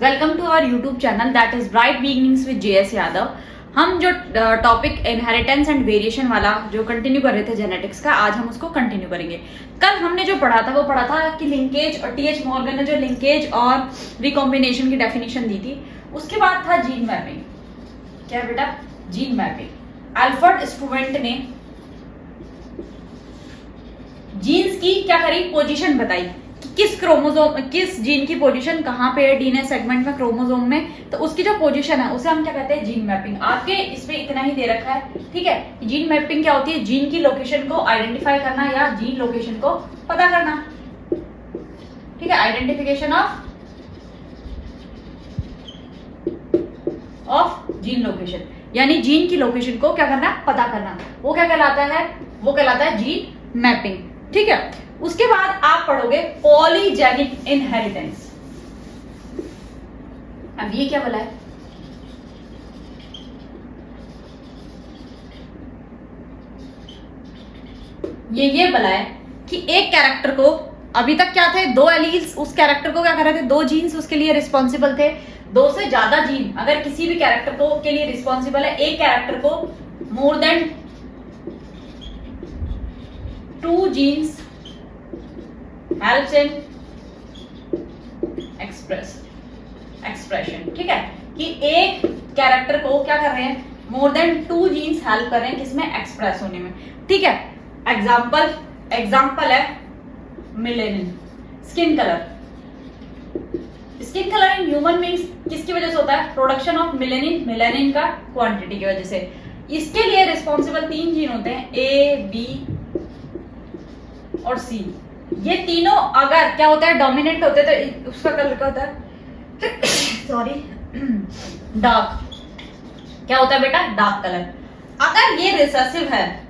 Welcome to our YouTube channel that is bright beginnings with JS Yadav. हम जो topic inheritance and variation वाला जो continue कर रहे थे जेनेटिक्स का, आज हम उसको कंटिन्यू करेंगे। कल हमने जो पढ़ा था वो पढ़ा था कि लिंकेज और टीएच मॉर्गन ने जो लिंकेज और रिकॉम्बिनेशन की डेफिनेशन दी थी। उसके बाद था जीन मैपिंग। क्या बेटा? Gene mapping. अल्फ्रेड स्टूडेंट ने जीन्स की क्या करी? पोजीशन बताई कि किस क्रोमोसोम, किस जीन की पोजीशन कहाँ पे है डीएनए सेगमेंट में, क्रोमोसोम में। तो उसकी जो पोजीशन है उसे हम क्या कहते हैं? Gene mapping. आपके इसमें इतना ही दे रखा है, ठीक है। जीन मैपिंग क्या होती है? जीन की लोकेशन को आइडेंटिफाई करना या जीन लोकेशन को पता करना, ठीक है। आइडेंटिफिकेशन ऑफ जीन लोकेशन, यानी जीन की लोकेशन को क्या करना? पता करना। वो क्या कहलाता है? वो कहलाता है जीन मैपिंग, ठीक है। उसके बाद आप पढ़ोगे पॉलीजेनिक इनहेरिटेंस। अब ये क्या बोला है? ये बोला है कि एक कैरेक्टर को, अभी तक क्या थे? दो एलील्स, उस कैरेक्टर को क्या कर रहे थे? दो जीन्स उसके लिए रिस्पॉन्सिबल थे। दो से ज्यादा जीन अगर किसी भी कैरेक्टर को के लिए रिस्पॉन्सिबल है, एक कैरेक्टर को more than 2 genes helps in expression, ठीक है। कि एक कैरेक्टर को क्या कर रहे हैं? मोर देन 2 जीन्स हेल्प कर रहे हैं किसमें? एक्सप्रेस होने में, ठीक है। एग्जाम्पल है melanin. Skin colour in human beings किसकी वजह से होता है? प्रोडक्शन ऑफ मेलेनिन का क्वांटिटी की वजह से। इसके लिए रिस्पॉन्सिबल 3 जीन होते हैं, ए, बी और सी। ये तीनों अगर क्या होता है? डोमिनेंट होते हैं तो उसका कलर क्या होता है? Sorry, dark. क्या होता है बेटा? Dark colour. अगर ये रिसेसिव है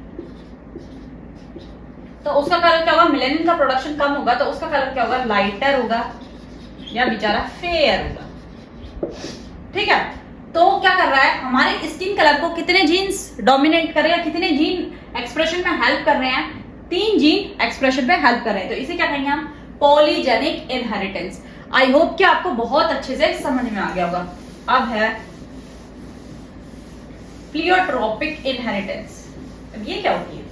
तो उसका कलर क्या होगा? मेलेनिन का प्रोडक्शन कम होगा तो उसका कलर क्या होगा? लाइटर होगा या बेचारा फेयर होगा, ठीक है। तो क्या कर रहा है? हमारे स्किन कलर को कितने जीन्स डोमिनेट कर रहे हैं, कितने जीन एक्सप्रेशन में हेल्प कर रहे हैं? 3 जीन एक्सप्रेशन पे हेल्प कर रहे हैं। तो इसे क्या कहेंगे हम? Polygenic inheritance. आई होप कि आपको बहुत अच्छे से समझ में आ गया होगा। अब है प्लियोट्रोपिक इनहेरिटेंस। अब ये क्या होती है?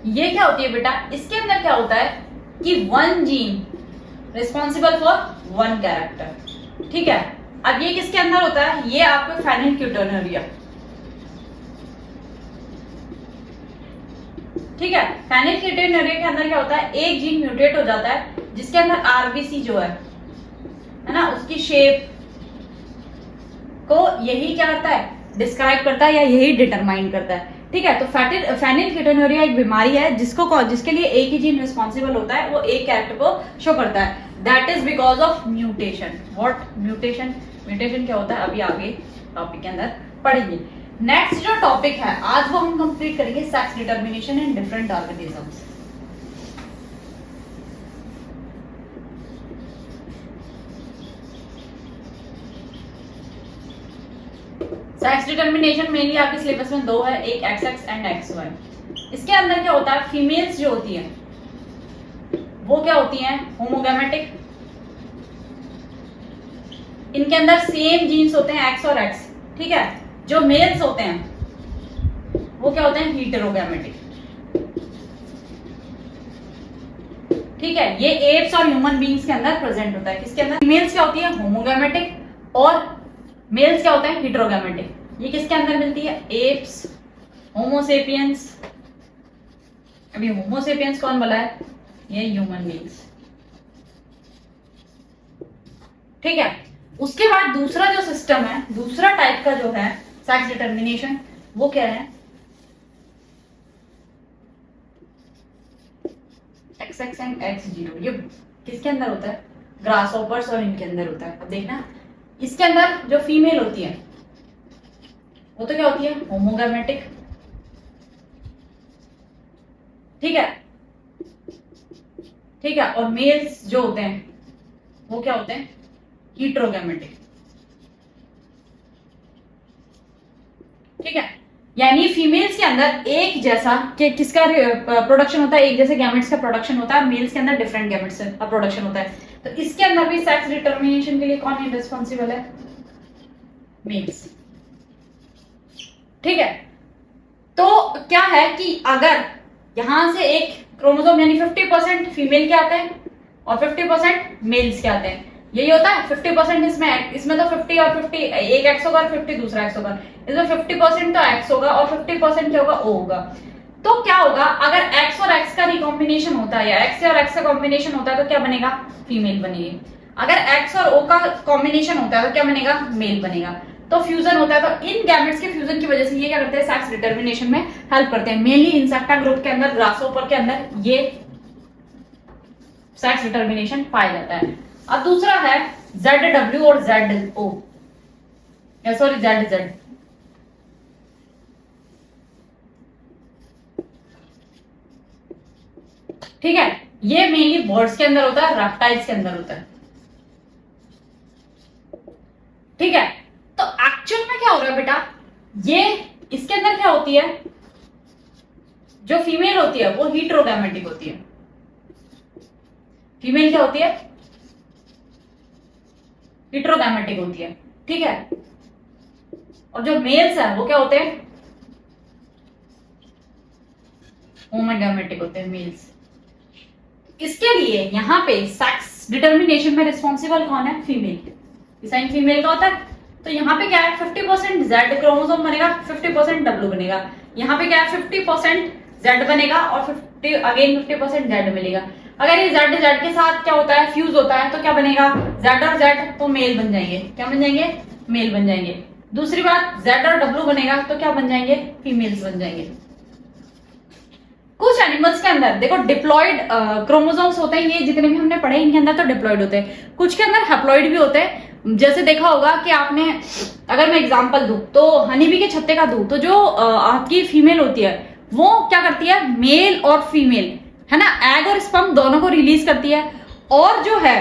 ये क्या होती है बेटा? इसके अंदर क्या होता है कि 1 जीन रिस्पॉन्सिबल फॉर 1 कैरेक्टर, ठीक है। अब ये किसके अंदर होता है? ये आपको फेनिलकेटोनुरिया, ठीक है। फेनिलकेटोनुरिया के अंदर क्या होता है? एक जीन म्यूटेट हो जाता है जिसके अंदर आरबीसी जो है ना, उसकी शेप को यही क्या करता है? डिस्क्राइब करता है या यही डिटरमाइन करता है, ठीक है। तो फेनिलकेटोनुरिया एक बीमारी है जिसके लिए एक ही जीन रिस्पॉन्सिबल होता है, वो एक कैरेक्टर को शो करता है। That is because of mutation. What? Mutation. Mutation क्या होता है? अभी आगे टॉपिक के अंदर पढ़ेंगे। नेक्स्ट जो टॉपिक है आज वो हम कंप्लीट करेंगे sex determination in different organisms. Sex determination mainly आपके सिलेबस में 2 है, एक XX एंड XY। इसके अंदर क्या होता है? फीमेल्स जो होती है वो क्या होती हैं? होमोगैमेटिक। इनके अंदर सेम जीन्स होते हैं X और X, ठीक है। जो मेल्स होते हैं वो क्या होते हैं? हीटेरोगैमेटिक, ठीक है। ये एप्स और ह्यूमन बीइंग्स के अंदर प्रेजेंट होता है। किसके अंदर? फीमेल्स क्या होती है? होमोगैमेटिक और मेल्स क्या होते हैं? हीटेरोगैमेटिक। ये किसके अंदर मिलती है? Apps, Homo sapiens. अभी होमोसेपियंस कौन बोला है? ये ह्यूमन बीइंग्स, ठीक है। उसके बाद दूसरा जो सिस्टम है, दूसरा टाइप का जो है सेक्स डिटर्मिनेशन, वो क्या है? XX and X0। ये किसके अंदर होता है? ग्रासहोपर्स और इनके अंदर होता है। अब देखना, इसके अंदर जो फीमेल होती है वो तो क्या होती है? होमोगैमेटिक, ठीक है, ठीक है। और मेल्स जो होते हैं वो क्या होते हैं? हीटेरोगैमेटिक, ठीक है। यानी फीमेल्स के अंदर एक जैसा कि किसका प्रोडक्शन होता है, एक जैसे गैमेट्स का प्रोडक्शन होता है, मेल्स के अंदर डिफरेंट गैमेट्स का प्रोडक्शन होता है। तो इसके अंदर भी सेक्स डिटर्मिनेशन के लिए कौन रिस्पॉन्सिबल है? मेल्स। ठीक है, तो क्या है कि अगर यहां से एक क्रोमोसोम यानी 50% फीमेल के आते हैं और 50% मेल्स के आते हैं, यही होता है 50% इसमें तो 50 और 50 एक एक्स होगा और 50 दूसरा एक्स होगा, इसमें 50% तो एक्स होगा और 50% क्या होगा? ओ होगा। तो क्या होगा अगर एक्स और एक्स का रिकॉम्बिनेशन होता है या एक्स और एक्स का कॉम्बिनेशन होता है तो क्या बनेगा? फीमेल बनेगी। अगर एक्स और ओ का कॉम्बिनेशन होता है तो क्या बनेगा? मेल बनेगा। तो फ्यूजन होता है, तो इन गैमेट्स के फ्यूजन की वजह से ये क्या करते हैं? सेक्स डिटर्मिनेशन में हेल्प करते हैं। मेनली इंसेक्टा ग्रुप के अंदर, ग्रासहोपर के अंदर ये सेक्स डिटर्मिनेशन पाया जाता है। अब दूसरा है ZW और ZO, सॉरी ZZ। ठीक है, ये मेनली बर्ड्स के अंदर होता है, रेप्टाइल्स के अंदर होता है। ठीक है, तो एक्चुअल में क्या हो रहा है बेटा? ये इसके अंदर क्या होती है? जो फीमेल होती है वो हीटेरोगैमेटिक होती है। फीमेल क्या होती है? हीटेरोगैमेटिक होती है। ठीक है, और जो मेल्स है वो क्या होते हैं? होमोगैमेटिक होते हैं मेल्स। इसके लिए यहां पे सेक्स डिटर्मिनेशन में रिस्पॉन्सिबल कौन है? फीमेल। साइन फीमेल का होता है। तो यहाँ पे क्या है? 50% Z क्रोमोसोम बनेगा, 50% W बनेगा। यहाँ पे क्या है? 50% Z बनेगा और 50% Z मिलेगा। अगर ये Z के साथ क्या होता है? फ्यूज होता है, तो क्या बनेगा? Z और Z तो मेल बन जाएंगे। क्या बन जाएंगे? मेल बन जाएंगे। दूसरी बात, Z और W बनेगा तो क्या बन जाएंगे? फीमेल्स बन जाएंगे। कुछ एनिमल्स के अंदर देखो डिप्लॉइड क्रोमोसोम्स होते हैं, ये जितने भी हमने पढ़े इनके अंदर तो डिप्लॉइड होते हैं। कुछ के अंदर हैप्लॉइड भी होते हैं। जैसे देखा होगा कि आपने, अगर मैं एग्जांपल दूं तो हनी बी के छत्ते का दूं तो जो आपकी फीमेल होती है वो क्या करती है? मेल और फीमेल है ना, एग और स्पर्म दोनों को रिलीज करती है। और जो है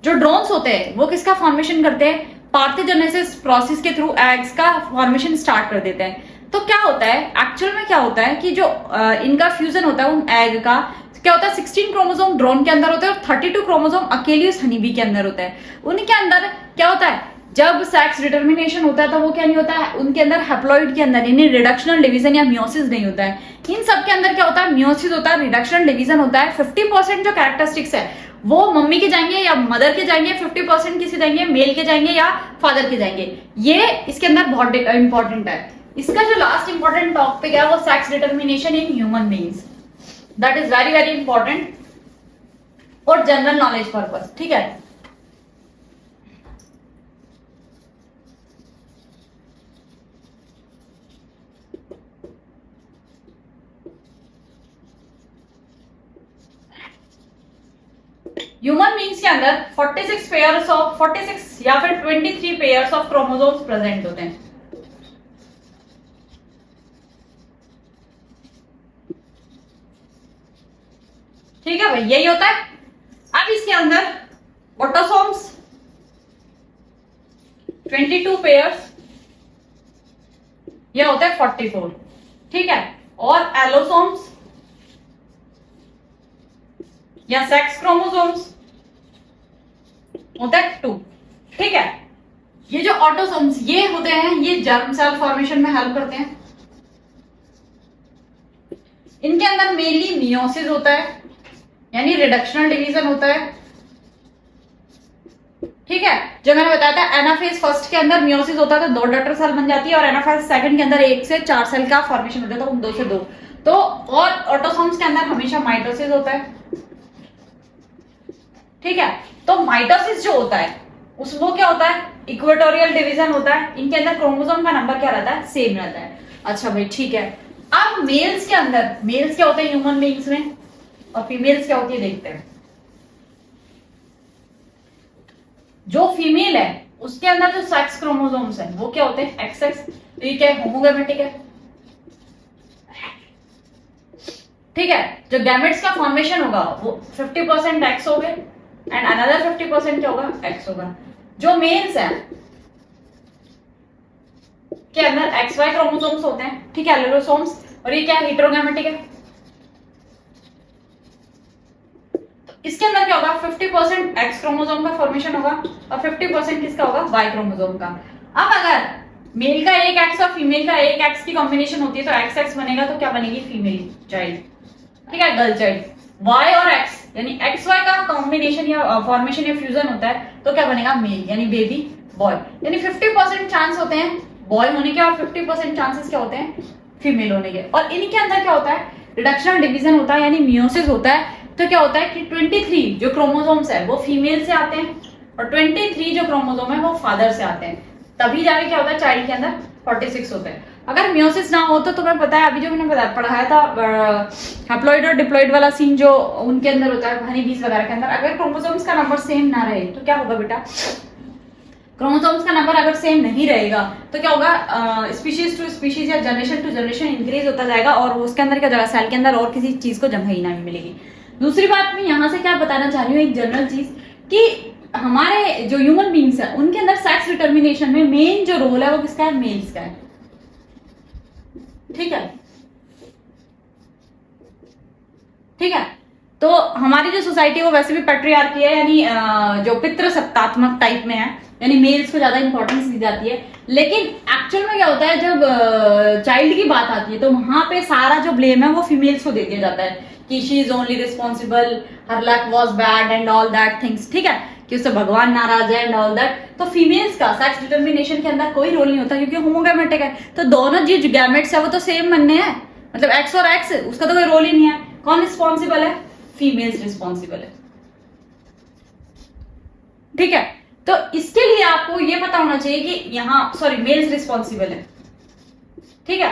जो ड्रोन्स होते हैं वो किसका फॉर्मेशन करते हैं? पार्थेनोजेनेसिस प्रोसेस के थ्रू एग्स का फॉर्मेशन स्टार्ट कर देते हैं। तो क्या होता है एक्चुअल में? क्या होता है कि जो इनका फ्यूजन होता है उन एग का, क्या होता है? 16 क्रोमोसोम ड्रोन के अंदर होते हैं और 32 क्रोमोसोम अकेली उस हनी बी के अंदर होता है। उनके अंदर क्या होता है? जब सेक्स डिटर्मिनेशन होता है तो वो क्या नहीं होता है? उनके अंदर हैप्लॉइड के अंदर यानी रिडक्शनल डिवीजन या मियोसिस नहीं होता है। इन सब के अंदर क्या होता है? मियोसिस होता है, रिडक्शनल डिवीजन होता है। 50% जो कैरेक्टरिस्टिक्स है वो मम्मी के जाएंगे या मदर के जाएंगे, 50% किसे जाएंगे? मेल के जाएंगे या फादर के जाएंगे। ये इसके अंदर बहुत इंपॉर्टेंट है। इसका जो लास्ट इंपॉर्टेंट टॉपिक है वो sex determination in human beings. That is very very important for general knowledge purpose. ठीक है, ह्यूमन बीइंग्स के अंदर 46 या फिर 23 पेयर्स ऑफ क्रोमोसोम्स प्रेजेंट होते हैं। ठीक है भाई, यही होता है। अब इसके अंदर ऑटोसोम्स 22 पेयर्स, यह होता है 44। ठीक है, और एलोसोम्स या सेक्स क्रोमोसोम्स होता है 2। ठीक है, ये जो ऑटोसोम्स ये होते हैं ये जर्म सेल फॉर्मेशन में हेल्प करते हैं। इनके अंदर मेनली मियोसिस होता है यानी रिडक्शनल डिवीजन होता है। ठीक है, जो मैंने बताया था एनाफेज फर्स्ट के अंदर मियोसिस होता है तो 2 डॉटर सेल बन जाती है, और एनाफेज सेकंड के अंदर 1 से 4 सेल का फॉर्मेशन होता है तो 2 से 2। तो और ऑटोसोम्स के अंदर हमेशा माइटोसिस होता है। ठीक है, तो माइटोसिस जो होता है वो क्या होता है? इक्वेटोरियल डिवीजन होता है। इनके अंदर क्रोमोसोम का नंबर क्या रहता है? सेम रहता है। अच्छा भाई, ठीक है। अब मेल्स के अंदर, मेल्स क्या होते हैं ह्यूमन बीइंग्स में और फीमेल्स क्या होती है देखते हैं। जो फीमेल है उसके अंदर जो सेक्स क्रोमोसोम्स है वो क्या होते हैं? XX। तो ये क्या है? होमोगैमेटिक है। ठीक है, जो गैमेट्स का फॉर्मेशन होगा वो 50% X हो गए एंड अनदर 50% क्या होगा? X होगा। जो मेल्स हैं के अंदर XY क्रोमोसोम्स होते हैं, ठीक है, एलोलोसोम्स, और ये क्या हेटेरोगैमेटिक है। तो इसके अंदर क्या होगा, 50% X क्रोमोसोम का फॉर्मेशन होगा और 50% किसका होगा, Y क्रोमोसोम का। अब अगर मेल का एक X और फीमेल का एक X की कॉम्बिनेशन होती है तो XX बनेगा, तो क्या बनेगी, फीमेल चाइल्ड, ठीक है, गर्ल चाइल्ड। Y और X यानी XY का कॉम्बिनेशन या फॉर्मेशन या फ्यूजन होता है तो क्या बनेगा, मेल यानी बेबी बॉय। यानी 50% चांस होते हैं बॉय होने के और 50% चांसेस क्या होते हैं, फीमेल होने के। और इनके अंदर क्या होता है, रिडक्शन डिवीजन होता है यानी मियोसिस होता है। तो क्या होता है कि 23 जो क्रोमोसोम्स है वो फीमेल से आते हैं और 23 जो क्रोमोसोम है वो फादर से आते हैं, तभी जाके क्या होता है, चाइल्ड के अंदर 46 होते हैं। अगर मियोसिस ना हो तो तुम्हें पता है, अभी जो मैंने पढ़ाया था हैप्लॉइड और डिप्लॉइड वाला सीन जो उनके अंदर होता है हनी बीज वगैरह के अंदर, अगर क्रोमोसोम्स का नंबर सेम ना रहे तो क्या होगा बेटा, क्रोमोसोम्स का नंबर अगर सेम नहीं रहेगा तो क्या होगा, स्पीशीज टू स्पीशीज या जनरेशन टू जनरेशन इंक्रीज होता जाएगा और उसके अंदर क्या जाएगा, सेल के अंदर और किसी चीज को जगह ही नहीं मिलेगी। दूसरी बात मैं यहाँ से क्या बताना चाह रही हूँ, एक जनरल चीज कि हमारे जो ह्यूमन बींग्स है उनके अंदर सेक्स डिटर्मिनेशन में मेन जो रोल है वो किसका है, मेल्स का है, ठीक है, ठीक है। तो हमारी जो सोसाइटी है वो वैसे भी पैट्रियार्की है, यानी जो पितृसत्तात्मक टाइप में है, यानी मेल्स को ज्यादा इंपॉर्टेंस दी जाती है। लेकिन एक्चुअल में क्या होता है, जब चाइल्ड की बात आती है तो वहां पे सारा जो ब्लेम है वो फीमेल्स को दे दिया जाता है कि she is only responsible, her luck was bad and all that things, ठीक है, कि उससे भगवान नाराज है एंड ऑल दैट। तो फीमेल्स का सेक्स डिटर्मिनेशन के अंदर कोई रोल नहीं होता क्योंकि होमोगैमेटिक है, तो दोनों जो गैमेट्स है वो तो सेम बनने हैं, मतलब एक्स और एक्स, उसका तो कोई रोल ही नहीं है। कौन रिस्पॉन्सिबल है, फीमेल्स रिस्पॉन्सिबल है, ठीक है। तो इसके लिए आपको ये पता होना चाहिए कि यहाँ मेल्स रिस्पॉन्सिबल है, ठीक है।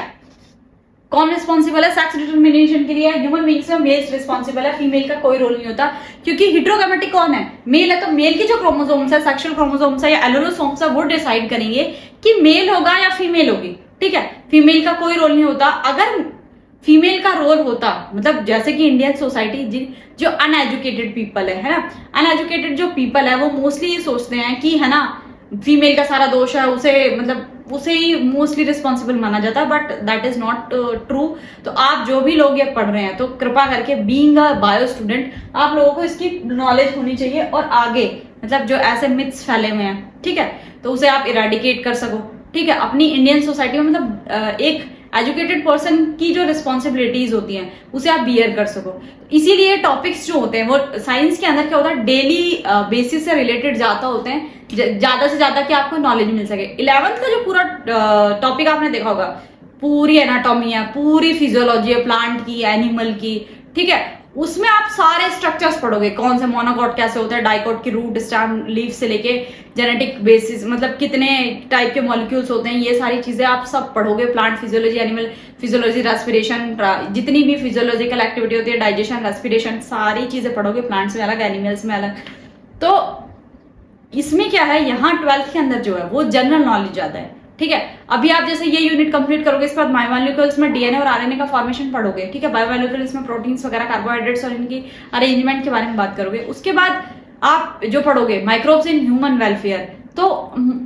कौन रिस्पॉन्सिबल है सेक्स डिटर्मिनेशन के लिए, ह्यूमन बीइंग्स में मेल्स रिस्पॉन्सिबल है, फीमेल का कोई रोल नहीं होता क्योंकि हेटेरोगैमेटिक कौन है, मेल है। तो मेल की जो क्रोमोसोम्स है, सेक्सुअल क्रोमोसोम्स है या एलोलोसोम्स है, वो डिसाइड करेंगे कि मेल होगा या फीमेल होगी, ठीक है। फीमेल का कोई रोल नहीं होता। अगर फीमेल का रोल होता, मतलब जैसे कि इंडियन सोसाइटी जो अनएजुकेटेड पीपल है ना, अनएजुकेटेड जो पीपल है वो मोस्टली ये सोचते हैं कि है ना फीमेल का सारा दोष है, उसे ही मोस्टली रिस्पॉन्सिबल माना जाता है, but that is not true. तो आप जो भी लोग ये पढ़ रहे हैं तो कृपा करके बीइंग अ बायो स्टूडेंट आप लोगों को इसकी नॉलेज होनी चाहिए और आगे मतलब जो ऐसे मिथ्स फैले हुए हैं, ठीक है, तो उसे आप इरेडिकेट कर सको, ठीक है। अपनी इंडियन सोसाइटी में मतलब एक एजुकेटेड पर्सन की जो रिस्पॉन्सिबिलिटीज होती हैं उसे आप बियर कर सको। इसीलिए टॉपिक्स जो होते हैं वो साइंस के अंदर क्या होता है, डेली बेसिस से रिलेटेड ज्यादा होते हैं, ज्यादा से ज्यादा कि आपको नॉलेज मिल सके। 11th का जो पूरा टॉपिक आपने देखा होगा, पूरी एनाटॉमी है, पूरी फिजियोलॉजी है प्लांट की, एनिमल की, ठीक है, उसमें आप सारे स्ट्रक्चर्स पढ़ोगे, कौन से मोनोकॉट कैसे होता है, डाइकॉट की रूट स्टेम लीफ से लेके जेनेटिक बेसिस, मतलब कितने टाइप के मॉलिक्यूल्स होते हैं, ये सारी चीजें आप सब पढ़ोगे। Plant physiology, animal physiology, respiration, जितनी भी फिजियोलॉजिकल एक्टिविटी होती है, डाइजेशन, रेस्पिरेशन, सारी चीजें पढ़ोगे, प्लांट्स में अलग, एनिमल्स में अलग। तो इसमें क्या है, यहाँ 12th के अंदर जो है वो जनरल नॉलेज ज्यादा है, ठीक है। अभी आप जैसे ये यूनिट कंप्लीट करोगे, इसके बाद बायोमॉलिक्यूल्स में डीएनए और आरएनए का फॉर्मेशन पढ़ोगे, ठीक है। बायोमॉलिक्यूल्स में प्रोटीन्स वगैरह, कार्बोहाइड्रेट्स और इनकी अरेंजमेंट के बारे में बात करोगे। उसके बाद आप जो पढ़ोगे माइक्रोब्स इन ह्यूमन वेलफेयर, तो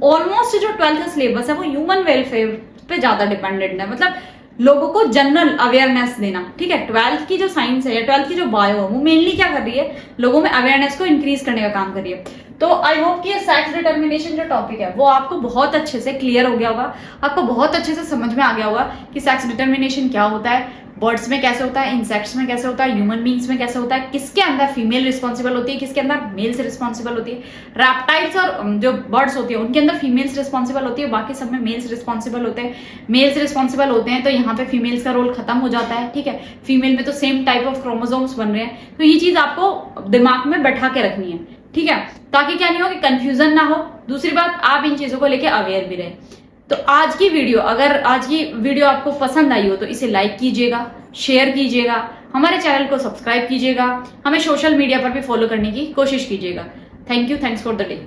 ऑलमोस्ट जो 12th का सिलेबस है वो ह्यूमन वेलफेयर पे ज्यादा डिपेंडेंट है, मतलब लोगों को जनरल अवेयरनेस देना, ठीक है। 12th की जो साइंस है या 12th की जो बायो है वो मेनली क्या कर रही है, लोगों में अवेयरनेस को इंक्रीज करने का काम कर रही है। तो आई होप कि ये सेक्स डिटर्मिनेशन जो टॉपिक है वो आपको बहुत अच्छे से क्लियर हो गया होगा, आपको बहुत अच्छे से समझ में आ गया होगा कि सेक्स डिटर्मिनेशन क्या होता है, बर्ड्स में कैसे होता है, इंसेक्ट्स में कैसे होता है, ह्यूमन बींग्स में कैसे होता है, किसके अंदर फीमेल रिस्पॉन्सिबल होती है, किसके अंदर मेल से रिस्पॉन्सिबल होती है। रैप्टाइल्स और जो बर्ड्स होती है उनके अंदर फीमेल्स रिस्पॉन्सिबल होती है, बाकी सब में मेल्स रिस्पॉन्सिबल होते हैं। मेल्स रिस्पॉन्सिबल होते हैं तो यहाँ पे फीमेल्स का रोल खत्म हो जाता है, ठीक है। फीमेल में तो सेम टाइप ऑफ क्रोमोसोम्स बन रहे हैं, तो ये चीज आपको दिमाग में बैठा के रखनी है, ठीक है, ताकि क्या नहीं हो कि कंफ्यूजन ना हो। दूसरी बात, आप इन चीजों को लेके अवेयर भी रहे। तो आज की वीडियो, अगर आज की वीडियो आपको पसंद आई हो तो इसे लाइक कीजिएगा, शेयर कीजिएगा, हमारे चैनल को सब्सक्राइब कीजिएगा, हमें सोशल मीडिया पर भी फॉलो करने की कोशिश कीजिएगा। Thank you, thanks for the day.